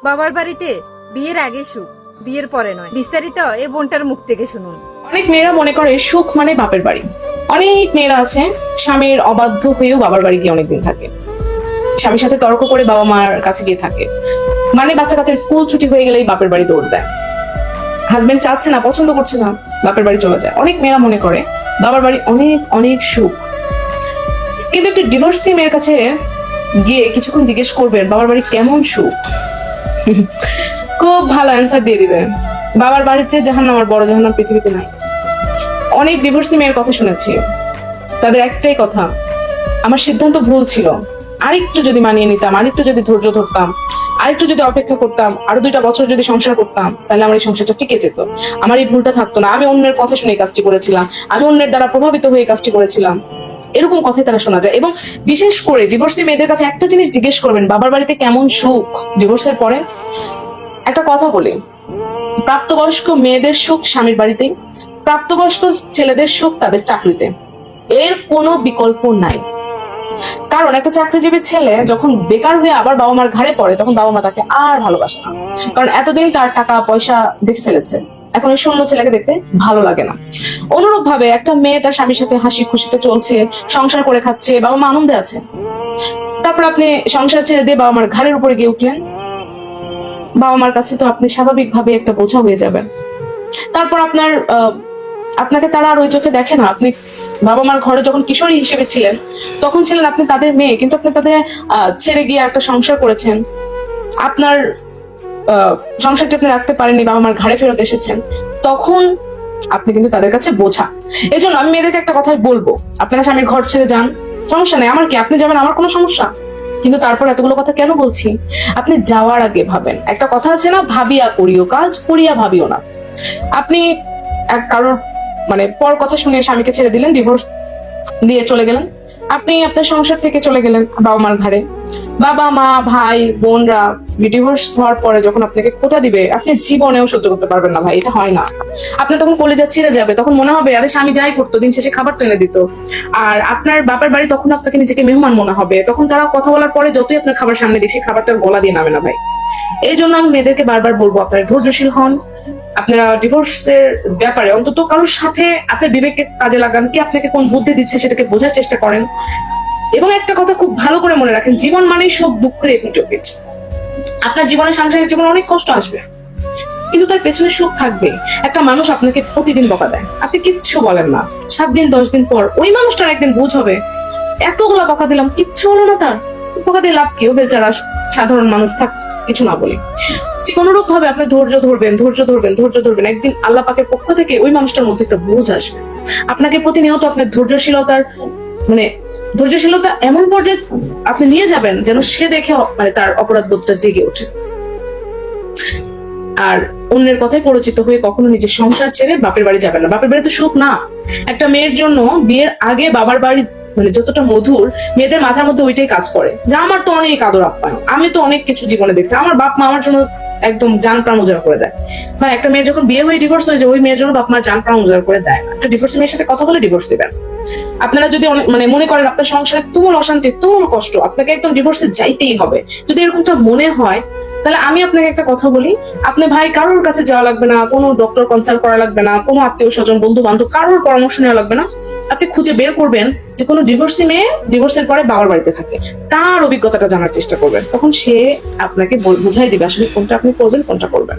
বাবার বাড়িতে বিয়ের আগে সুখ, বিয়ের পরে নয়। বিস্তারিত এই বোনটার মুখ থেকে শুনুন। অনেক মেয়েরা মনে করে সুখ মানে বাপের বাড়ি। অনেক মেয়েরা আছে স্বামীর অবাধ্য হয়েও বাবার বাড়ি গিয়ে অনেকদিন থাকে, স্বামীর সাথে তর্ক করে বাবা মার কাছে গিয়ে থাকে, মানে বাচ্চা কাচ্চার স্কুল ছুটি হয়ে গেলেই বাপের বাড়ি দৌড় দেয়। হাজবেন্ড চাচ্ছে না, পছন্দ করছে না, বাপের বাড়ি চলে যায়। অনেক মেয়েরা মনে করে বাবার বাড়ি অনেক অনেক সুখ। কিন্তু একটি ডিভোর্সি মেয়ের কাছে গিয়ে কিছুক্ষণ জিজ্ঞেস করবেন বাবার বাড়ি কেমন সুখ, খুব ভালো অ্যান্সার দিয়ে দিবেন। বাবার বাড়ির চেয়ে জাহান্নাম আর বড় জাহান্নাম পৃথিবীতে নাই। অনেক ডিভোর্সি মেয়ের কথা শুনেছি, তাদের একটাই কথা, আমার সিদ্ধান্ত ভুল ছিল, আরেকটু যদি মানিয়ে নিতাম, আরেকটু যদি ধৈর্য ধরতাম, আরেকটু যদি অপেক্ষা করতাম, আরো 2টা বছর যদি সংসার করতাম, তাহলে আমার এই সংসারটা টিকে যেত, আমার এই ভুলটা থাকতো না, আমি অন্যের কথা শুনে এই কাজটি করেছিলাম, আমি অন্যের দ্বারা প্রভাবিত হয়ে কাজটি করেছিলাম। এরকম কথাই তারা শোনা যায়। এবং বিশেষ করে ডিভোর্সি মেয়েদের কাছে একটা জিনিস জিজ্ঞেস করবেন, বাবার বাড়িতে কেমন সুখ ডিভোর্সের পরে। একটা কথা বলি, প্রাপ্তবয়স্ক মেয়েদের সুখ স্বামীর বাড়িতেই, প্রাপ্তবয়স্ক ছেলেদের সুখ তাদের চাকরিতে, এর কোনো বিকল্প নাই। কারণ একটা চাকরিজীবী ছেলে যখন বেকার হয়ে আবার বাবা মার ঘাড়ে পড়ে, তখন বাবা মা তাকে আর ভালোবাসে না, কারণ এতদিন তার টাকা পয়সা দেখে ফেলেছে, এখন ওই শূন্য ছেলেকে দেখতে ভালো লাগে না। অনুরূপ ভাবে একটা মেয়ে তার স্বামীর সাথে হাসি খুশিতে চলছে, সংসার করে খাচ্ছে, বাবা মা আনন্দে আছে, তারপর আপনি সংসার ছেড়ে দিয়ে বাবা মার ঘাড়ের উপরে গিয়ে উঠলেন, বাবা মার কাছে তো আপনি স্বাভাবিকভাবে একটা বোঝা হয়ে যাবেন। তারপর আপনাকে তারা আর ওই চোখে দেখে না। আপনি বাবা মার ঘরে যখন কিশোরী হিসেবে ছিলেন, তখন ছিলেন আপনি তাদের মেয়ে, কিন্তু আপনি তাদের ছেড়ে গিয়ে একটা সংসার করেছেন, আপনার সংসারটি আপনি রাখতে পারেননি, বাবা মার ঘাড়ে ফেরত এসেছেন, তখন আপনি কিন্তু তাদের কাছে বোঝা। এই জন্য আমি মেয়েদেরকে একটা কথাই বলবো, আপনারা স্বামীর ঘর ছেড়ে যান, সমস্যা নেই, আমার কি, আপনি যাবেন, আমার কোনো সমস্যা, কিন্তু তারপর এতগুলো কথা কেন বলছি, আপনি যাওয়ার আগে ভাবেন। একটা কথা আছে না, ভাবিয়া করিও কাজ, করিয়া ভাবিও না। আপনি কারোর পর কথা শুনে স্বামীকে ছেড়ে দিলেন, ডিভোর্স দিয়ে চলে গেলেন, আপনি আপনার সংসার থেকে চলে গেলেন বাবা মার ঘাড়ে। বাবা মা ভাই বোনরা ডিভোর্স হওয়ার পরে যখন আপনাকে খোঁটা দিবে, আপনি জীবনেও সহ্য করতে পারবেন না ভাই, এটা হয় না। আপনার তখন কলেজা ছিঁড়ে যাবে, তখন মনে হবে আরে স্বামী যাই করতো, দিন শেষে খাবার তো এনে দিত। আর আপনার বাবার বাড়ি তখন আপনাকে নিজেকে মেহমান মনে হবে, তখন তারা কথা বলার পরে যতই আপনার খাবার সামনে দেখি, খাবারটার গলা দিয়ে নামে না ভাই। এই জন্য আমি মেয়েদেরকে বারবার বলবো, আপনারা ধৈর্যশীল হন, আপনারা ডিভোর্সের ব্যাপারে অন্তত কারোর সাথে আপনার বিবেককে কাজে লাগান, কি আপনাকে কোন বুদ্ধি দিচ্ছে সেটাকে বোঝার চেষ্টা করেন। এবং একটা কথা খুব ভালো করে মনে রাখেন, জীবন মানেই সব দুঃখের এপিটোপিট। আপনার জীবনে, সাংসারিক জীবনে অনেক কষ্ট আসবে, কিন্তু তার পেছনে সুখ থাকবে। একটা মানুষ আপনাকে প্রতিদিন বকা দেয়, আপনি কিচ্ছু বলেন না, 7 দিন 10 দিন পর ওই মানুষটার একদিন বুঝ হবে, এতগুলা বকা দিলাম কিচ্ছু হলো না, তার বকা দিয়ে লাভ কি, ও বেচারা সাধারণ মানুষ, থাক কিছু না বলি। ঠিক অনুরূপ ভাবে আপনি ধৈর্য ধরবেন, ধৈর্য ধরবেন, ধৈর্য ধরবেন, একদিন আল্লাহ পাকের পক্ষ থেকে ওই মানুষটার মধ্যে একটা বুঝ আসবে। আপনাকে প্রতিনিয়ত আপনার ধৈর্যশীলতা এমন পর্যায়ে আপনি নিয়ে যাবেন যেন সে দেখে তার অপরাধ বোধটা জেগে ওঠে। আর অন্যের কথায় পরিচিত হয়ে কখনো নিজের সংসার ছেড়ে বাপের বাড়ি যাবেন না। বাপের বাড়ি তো সুখ না। একটা মেয়ের জন্য বিয়ের আগে বাবার বাড়ি যতটা মধুর, মেয়েদের মাথার মধ্যে ওইটাই কাজ করে যে আমার তো অনেক আদর আপ্যায়ন, আমি তো অনেক কিছু জীবনে দেখছি, আমার বাপ মা আমার জন্য একদম জান প্রাণ উজাড় করে দেয়। বা একটা মেয়ের যখন বিয়ে হয়ে ডিভোর্স হয়ে যায়, ওই মেয়ের জন্য বাপ মা জান প্রাণ উজাড় করে দেয়। একটা ডিভোর্স মেয়ের সাথে কথা বলে ডিভোর্স দিবেন। আপনারা যদি মনে করেন আপনার সংসারে তুমুল অশান্তি, তুমুল কষ্ট, আপনাকে একদম ডিভোর্সে যাইতেই হবে, যদি এরকমটা মনে হয়, তাহলে আমি আপনাকে একটা কথা বলি, আপনি ভাই কারোর কাছে যাওয়া লাগবে না, কোনো ডক্টর কনসাল্ট করা লাগবে না, কোনো আত্মীয় স্বজন বন্ধু বান্ধব কারোর পরামর্শ নেওয়া লাগবে না। আপনি খুঁজে বের করবেন যে কোনো ডিভোর্সি মেয়ে ডিভোর্সের পরে বাবার বাড়িতে থাকে, তার অভিজ্ঞতাটা জানার চেষ্টা করবেন, তখন সে আপনাকে বুঝাই দিবে আসলে কোনটা আপনি করবেন, কোনটা করবেন।